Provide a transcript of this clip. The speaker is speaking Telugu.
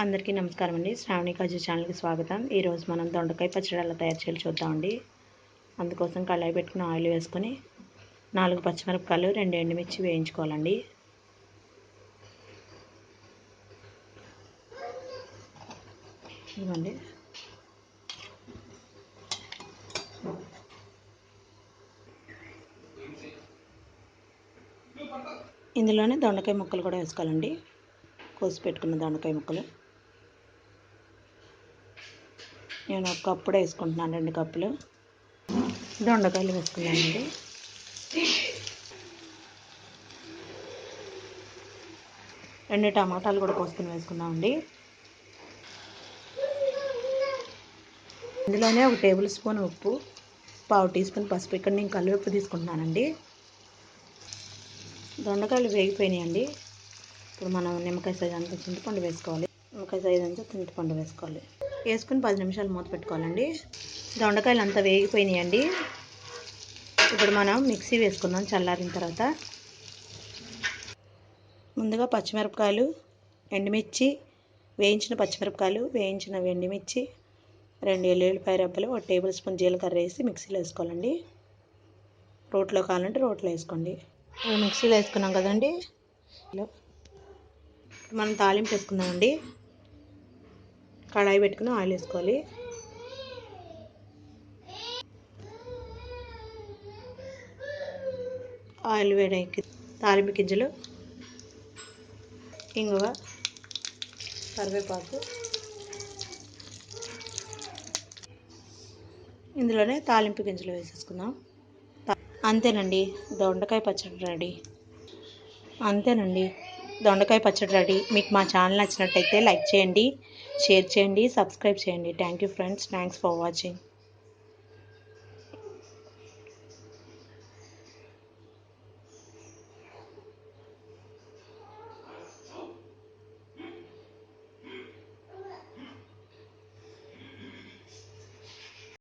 అందరికీ నమస్కారం అండి. శ్రావణి కాజు ఛానల్కి స్వాగతం. ఈరోజు మనం దొండకాయ పచ్చడి ఎలా తయారు చేయాలో చూద్దామండి. అందుకోసం కళాయి పెట్టుకుని ఆయిల్ వేసుకొని 4 పచ్చిమిరపకాయలు 2 ఎండుమిర్చి వేయించుకోవాలండి. ఇవ్వండి. ఇందులోనే దొండకాయ ముక్కలు కూడా వేసుకోవాలండి. కోసి పెట్టుకున్న దొండకాయ ముక్కలు నేను 1 కప్పుడు వేసుకుంటున్నాను. 2 కప్పులు దొండకాయలు వేసుకున్నానండి. రెండు టమాటాలు కూడా కోసుకొని వేసుకున్నామండి. ఇందులోనే 1 టేబుల్ స్పూన్ ఉప్పు, 1/2 టీ స్పూన్ పసుపు. ఇక్కడ నేను కల్లుప్పు తీసుకుంటున్నానండి. దొండకాయలు వేగిపోయినాయండి. ఇప్పుడు మనం నిమ్మకాయ సైజ్ అంతా చింతపండు వేసుకోవాలి. నిమ్మకాయ సైజ్ అంతా చింతపండు వేసుకోవాలి. వేసుకుని 10 నిమిషాలు మూత పెట్టుకోవాలండి. దొండకాయలు అంతా వేగిపోయినాయండి. ఇప్పుడు మనం మిక్సీ వేసుకుందాం చల్లారిన తర్వాత. ముందుగా పచ్చిమిరపకాయలు, ఎండుమిర్చి, వేయించిన పచ్చిమిరపకాయలు, వేయించిన ఎండుమిర్చి, 2 ఎల్లుల్లిపాయ రెబ్బలు, 1 టేబుల్ స్పూన్ జీలకర్ర వేసి మిక్సీలో వేసుకోవాలండి. రోట్లో కావాలంటే రోట్లో వేసుకోండి. మిక్సీలో వేసుకున్నాం కదండి. మనం తాలింపు వేసుకుందామండి. కడాయి పెట్టుకుని ఆయిల్ వేసుకోవాలి. ఆయిల్ వేడెక్కి తాలింపు గింజలు, ఇంగువ, కరివేపాకు, ఇందులోనే తాలింపు గింజలు వేసేసుకుందాం. అంతేనండి, దొండకాయ పచ్చడి రెడీ. మీకు మా ఛానల్ నచ్చినట్టయితే లైక్ చేయండి, షేర్ చేయండి, సబ్స్క్రైబ్ చేయండి. Thank you friends. Thanks for watching.